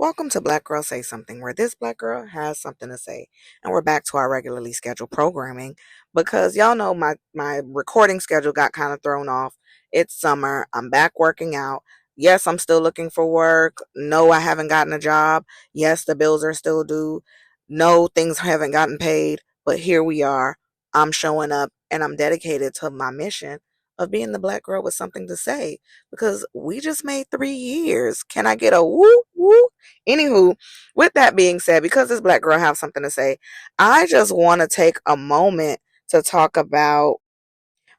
Welcome to Black Girl Say Something, where this black girl has something to say. And we're back to our regularly scheduled programming because y'all know my recording schedule got kind of thrown off. It's summer. I'm back working out. Yes, I'm still looking for work. No, I haven't gotten a job. Yes, the bills are still due. No, things haven't gotten paid. But here we are. I'm showing up and I'm dedicated to my mission of being the black girl with something to say because we just made 3 years. Can I get a woo woo? Anywho, with that being said, because this black girl have something to say, I just want to take a moment to talk about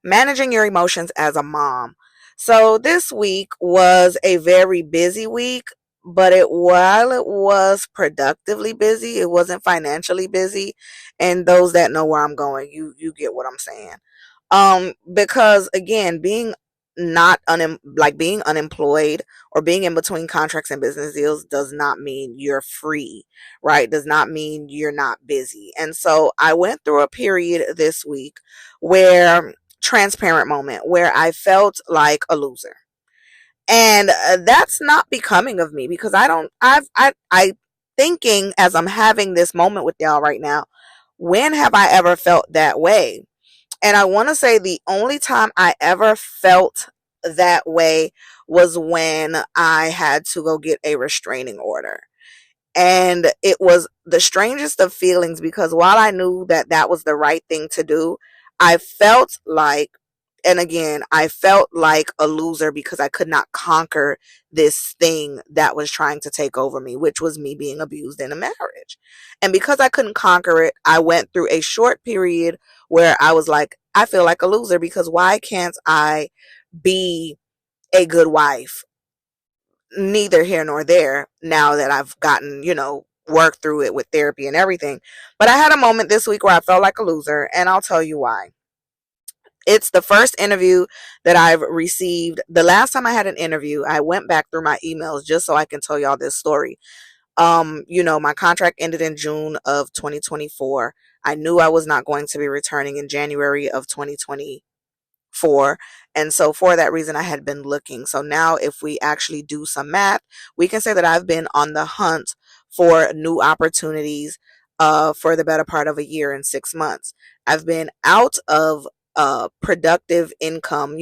managing your emotions as a mom. So this week was a very busy week, but while it was productively busy, it wasn't financially busy. And those that know where I'm going, you get what I'm saying. Because again, being not like being unemployed or being in between contracts and business deals does not mean you're free, right? Does not mean you're not busy. And so I went through a period this week where transparent moment where I felt like a loser. And that's not becoming of me because I don't I thinking as I'm having this moment with y'all right now, when have I ever felt that way? And I want to say the only time I ever felt that way was when I had to go get a restraining order. And it was the strangest of feelings because while I knew that that was the right thing to do, I felt like, and again, I felt like a loser because I could not conquer this thing that was trying to take over me, which was me being abused in a marriage. And because I couldn't conquer it, I went through a short period where I was like, I feel like a loser because why can't I be a good wife? Neither here nor there now that I've gotten, worked through it with therapy and everything. But I had a moment this week where I felt like a loser, and I'll tell you why. It's the first interview that I've received. The last time I had an interview, I went back through my emails just so I can tell y'all this story. My contract ended in June of 2024. I knew I was not going to be returning in January of 2024. And so for that reason, I had been looking. So now if we actually do some math, we can say that I've been on the hunt for new opportunities for the better part of a year and 6 months. I've been out of productive income,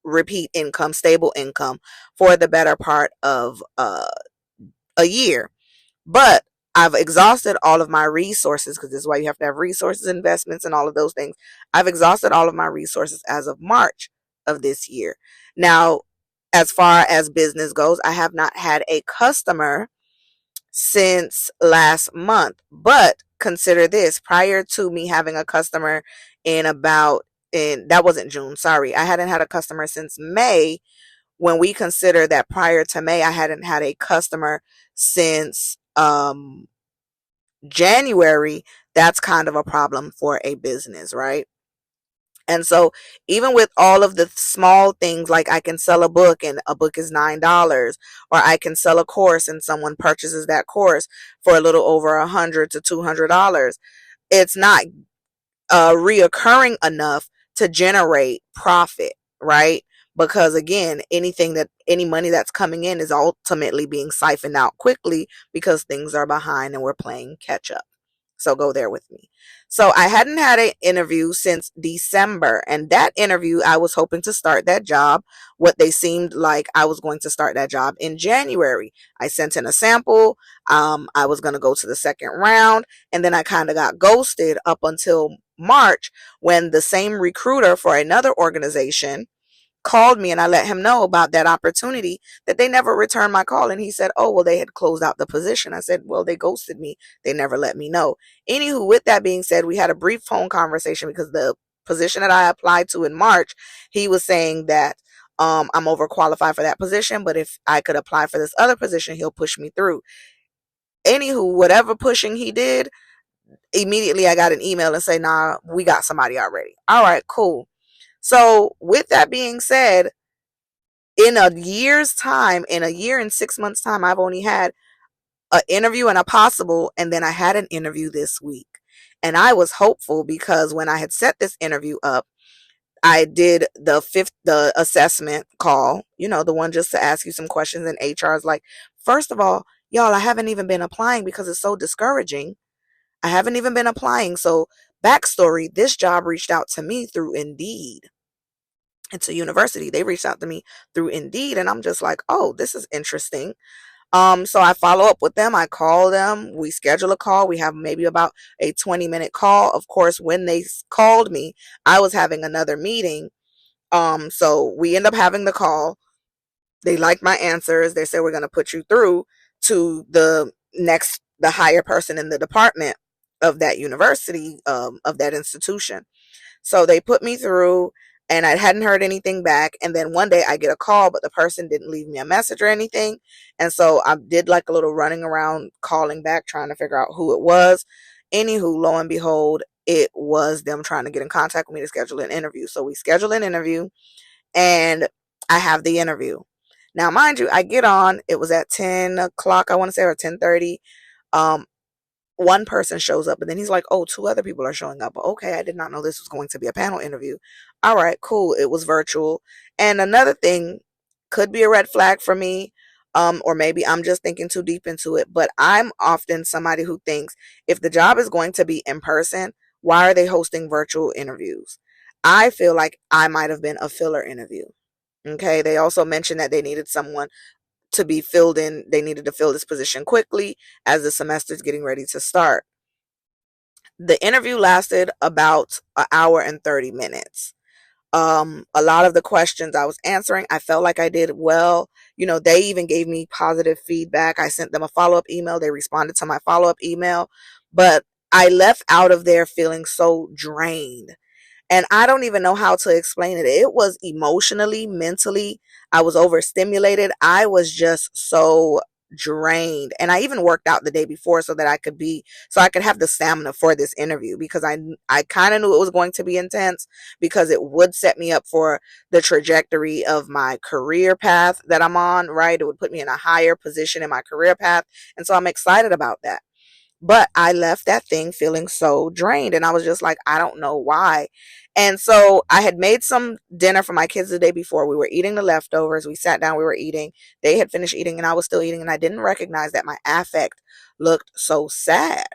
repeat income, stable income for the better part of a year. But I've exhausted all of my resources because this is why you have to have resources, investments, and all of those things. I've exhausted all of my resources as of March of this year. Now, as far as business goes, I have not had a customer since last month. But consider this, prior to me having a customer in that wasn't June, sorry. I hadn't had a customer since May. When we consider that prior to May, I hadn't had a customer since January, that's kind of a problem for a business, right? And so, even with all of the small things, like I can sell a book and a book is $9, or I can sell a course and someone purchases that course for a little over $100 to $200, it's not reoccurring enough to generate profit, right? Because again, any money that's coming in is ultimately being siphoned out quickly because things are behind and we're playing catch up. So go there with me. So I hadn't had an interview since December, and that interview I was hoping to start that job. What they seemed like I was going to start that job in January. I sent in a sample. I was going to go to the second round, and then I kind of got ghosted up until March when the same recruiter for another organization called me and I let him know about that opportunity, that they never returned my call. And he said, oh, well, they had closed out the position. I said, well, they ghosted me. They never let me know. Anywho, with that being said, we had a brief phone conversation because the position that I applied to in March, he was saying that I'm overqualified for that position, but if I could apply for this other position, he'll push me through. Anywho, whatever pushing he did, immediately I got an email and say, nah, we got somebody already. All right, cool. So with that being said, in a year's time, in a year and 6 months time, I've only had an interview and a possible, and then I had an interview this week. And I was hopeful because when I had set this interview up, I did the assessment call, the one just to ask you some questions, and HR is like, first of all, y'all, I haven't even been applying because it's so discouraging. I haven't even been applying. So, backstory, this job reached out to me through Indeed. It's a university. They reached out to me through Indeed, and I'm just like, oh, this is interesting. So I follow up with them. I call them. We schedule a call. We have maybe about a 20-minute call. Of course, when they called me, I was having another meeting. So we end up having the call. They liked my answers. They said, we're going to put you through to the higher person in the department of that university, of that institution. So they put me through, and I hadn't heard anything back. And then one day I get a call, but the person didn't leave me a message or anything. And so I did like a little running around, calling back, trying to figure out who it was. Anywho, lo and behold, it was them trying to get in contact with me to schedule an interview. So we scheduled an interview, and I have the interview. Now, mind you, I get on, it was at 10 o'clock, I want to say, or 10:30. Um, One person shows up, and then he's like, oh, two other people are showing up. Okay, I did not know this was going to be a panel interview. All right, cool. It was virtual. And another thing could be a red flag for me, or maybe I'm just thinking too deep into it, but I'm often somebody who thinks if the job is going to be in person, why are they hosting virtual interviews? I feel like I might have been a filler interview. Okay, they also mentioned that they needed someone to be filled in. They needed to fill this position quickly as the semester is getting ready to start. The interview lasted about an hour and 30 minutes. A lot of the questions I was answering, I felt like I did well. They even gave me positive feedback. I sent them a follow up email. They responded to my follow up email. But I left out of there feeling so drained, and I don't even know how to explain it. It was emotionally, mentally, I was overstimulated. I was just so drained. And I even worked out the day before so that so I could have the stamina for this interview, because I kind of knew it was going to be intense, because it would set me up for the trajectory of my career path that I'm on, right? It would put me in a higher position in my career path. And so I'm excited about that. But I left that thing feeling so drained, and I was just like, I don't know why. And so I had made some dinner for my kids the day before. We were eating the leftovers. We sat down, we were eating. They had finished eating, and I was still eating, and I didn't recognize that my affect looked so sad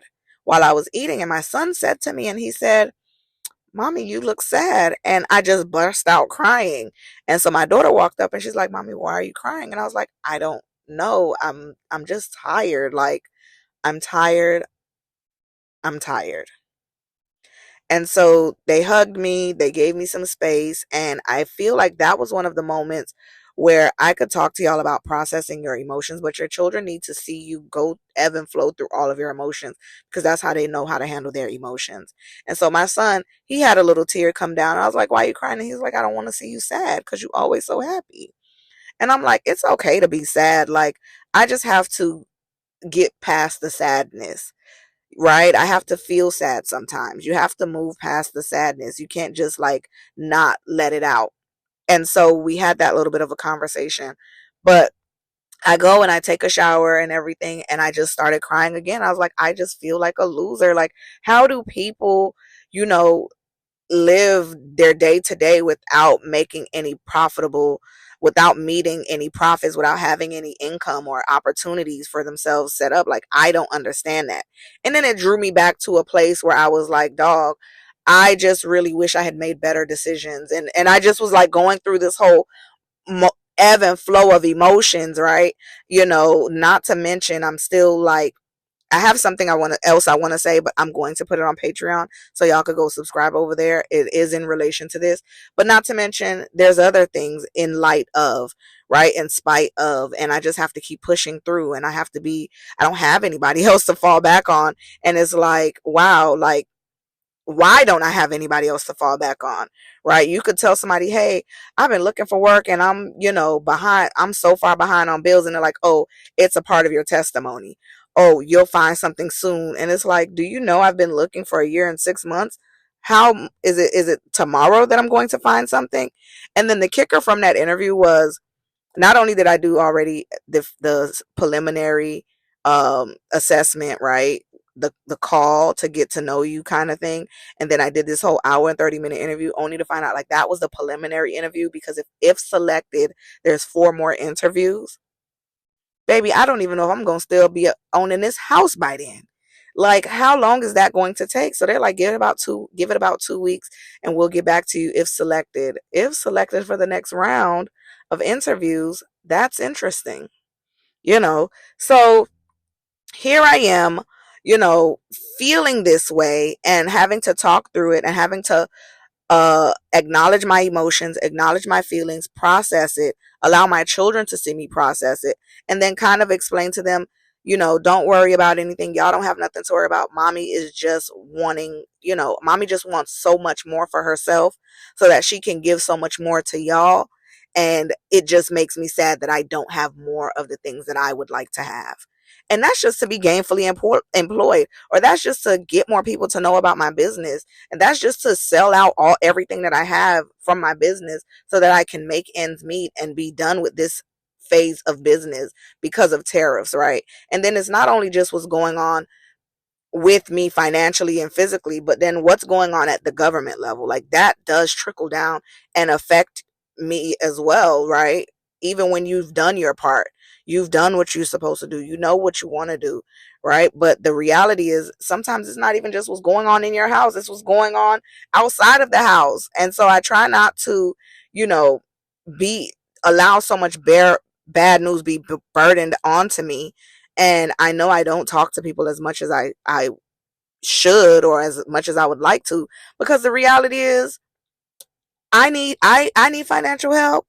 while I was eating. And my son said to me, and he said, Mommy, you look sad. And I just burst out crying. And so my daughter walked up and she's like, Mommy, why are you crying? And I was like, I don't know. I'm just tired. Like, I'm tired. I'm tired. And so they hugged me, they gave me some space, and I feel like that was one of the moments where I could talk to y'all about processing your emotions, but your children need to see you go ebb and flow through all of your emotions, because that's how they know how to handle their emotions. And so my son, he had a little tear come down. I was like, why are you crying? And he's like, I don't want to see you sad because you always so happy. And I'm like, it's okay to be sad. Like, I just have to get past the sadness, right? I have to feel sad sometimes. You have to move past the sadness. You can't just like not let it out. And so we had that little bit of a conversation. But I go and I take a shower and everything, and I just started crying again. I was like, I just feel like a loser. Like, how do people, you know, live their day to day without making any profitable, without meeting any profits, without having any income or opportunities for themselves set up? Like, I don't understand that. And then it drew me back to a place where I was like, dog, I just really wish I had made better decisions. And I just was like going through this whole ebb and flow of emotions, right? Not to mention I'm still like, I have something I want to say, but I'm going to put it on Patreon so y'all could go subscribe over there. It is in relation to this, but not to mention there's other things in light of, right, in spite of, and I just have to keep pushing through, and I don't have anybody else to fall back on, and it's like, wow, like, why don't I have anybody else to fall back on? Right? You could tell somebody, hey, I've been looking for work and I'm, behind. I'm so far behind on bills. And they're like, oh, it's a part of your testimony. Oh, you'll find something soon. And it's like, do you know I've been looking for a year and 6 months? How is it tomorrow that I'm going to find something? And then the kicker from that interview was, not only did I do already the preliminary assessment, right? the call to get to know you kind of thing. And then I did this whole hour and 30-minute interview only to find out like that was the preliminary interview, because if selected, there's 4 more interviews. Baby, I don't even know if I'm going to still be owning this house by then. Like, how long is that going to take? So they're like, give it about 2 weeks and we'll get back to you if selected. If selected for the next round of interviews, that's interesting, you know? So here I am, you know, feeling this way and having to talk through it and having to acknowledge my emotions, acknowledge my feelings, process it, allow my children to see me process it, and then kind of explain to them, don't worry about anything. Y'all don't have nothing to worry about. Mommy is just wanting, mommy just wants so much more for herself so that she can give so much more to y'all. And it just makes me sad that I don't have more of the things that I would like to have. And that's just to be gainfully employed, or that's just to get more people to know about my business, and that's just to sell out everything that I have from my business so that I can make ends meet and be done with this phase of business because of tariffs, right? And then it's not only just what's going on with me financially and physically, but then what's going on at the government level. Like, that does trickle down and affect me as well, right? Even when you've done your part, you've done what you're supposed to do, you know what you want to do, right? But the reality is sometimes it's not even just what's going on in your house, it's what's going on outside of the house. And so I try not to, you know, be allow so much bad news be burdened onto me. And I know I don't talk to people as much as I should, or as much as I would like to, because the reality is I need financial help,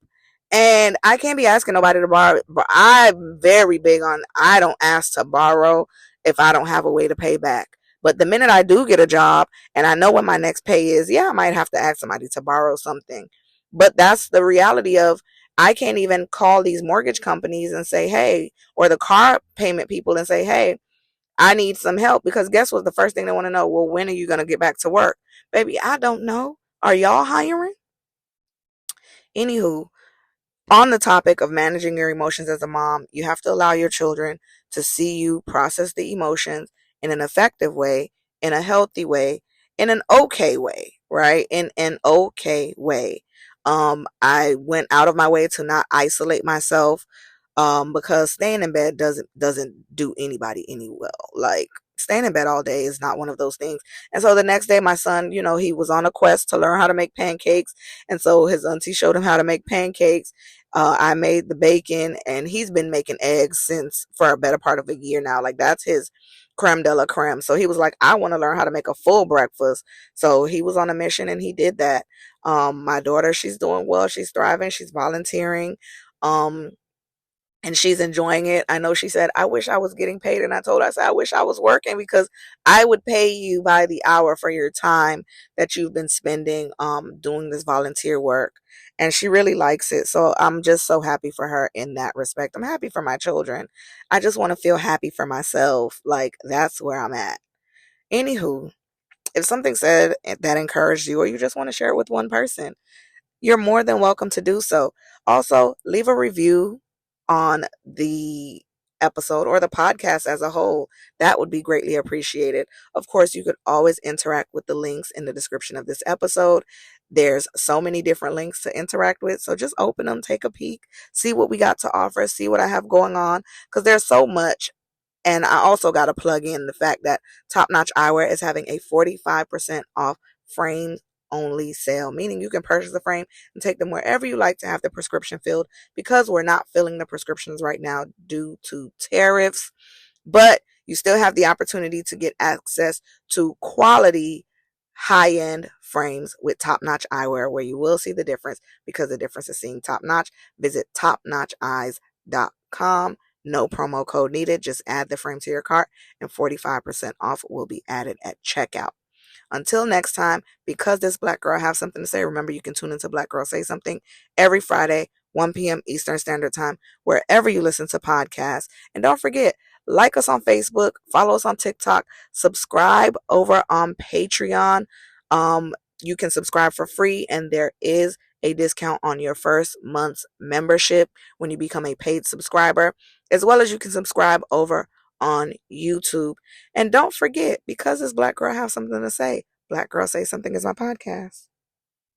and I can't be asking nobody to borrow. But I'm very big on, I don't ask to borrow if I don't have a way to pay back. But the minute I do get a job and I know what my next pay is, yeah, I might have to ask somebody to borrow something. But that's the reality of, I can't even call these mortgage companies and say, hey, or the car payment people and say, hey, I need some help, because guess what? The first thing they want to know, well, when are you going to get back to work? Baby, I don't know. Are y'all hiring? Anywho, on the topic of managing your emotions as a mom, you have to allow your children to see you process the emotions in an effective way, in a healthy way, in an okay way, right? In an okay way. I went out of my way to not isolate myself, because staying in bed doesn't do anybody any well. Like, staying in bed all day is not one of those things. And so the next day, my son, he was on a quest to learn how to make pancakes, and so his auntie showed him how to make pancakes. I made the bacon, and he's been making eggs since for a better part of a year now. Like, that's his creme de la creme. So he was like, I want to learn how to make a full breakfast. So he was on a mission and he did that. My daughter, she's doing well. She's thriving. She's volunteering. Um, and she's enjoying it. I know she said, I wish I was getting paid. And I told her, I said, I wish I was working, because I would pay you by the hour for your time that you've been spending doing this volunteer work. And she really likes it. So I'm just so happy for her in that respect. I'm happy for my children. I just want to feel happy for myself. Like, that's where I'm at. Anywho, if something said that encouraged you, or you just want to share it with one person, you're more than welcome to do so. Also, leave a review on the episode or the podcast as a whole. That would be greatly appreciated. Of course, you could always interact with the links in the description of this episode. There's so many different links to interact with, so just open them, take a peek, see what we got to offer, see what I have going on, because there's so much. And I also got to plug in the fact that Top Notch Eyewear is having a 45% off frame only sale, meaning you can purchase a frame and take them wherever you like to have the prescription filled, because we're not filling the prescriptions right now due to tariffs. But you still have the opportunity to get access to quality high-end frames with Top Notch Eyewear, where you will see the difference, because the difference is seeing top notch. Visit topnotcheyes.com. No promo code needed. Just add the frame to your cart and 45% off will be added at checkout. Until next time, because this Black Girl have something to say, remember you can tune into Black Girl Say Something every Friday, 1 p.m. Eastern Standard Time, wherever you listen to podcasts. And don't forget, like us on Facebook, follow us on TikTok, subscribe over on Patreon. You can subscribe for free, and there is a discount on your first month's membership when you become a paid subscriber, as well as you can subscribe over on YouTube. And don't forget, because this Black Girl Have Something to Say, Black Girl Say Something is my podcast.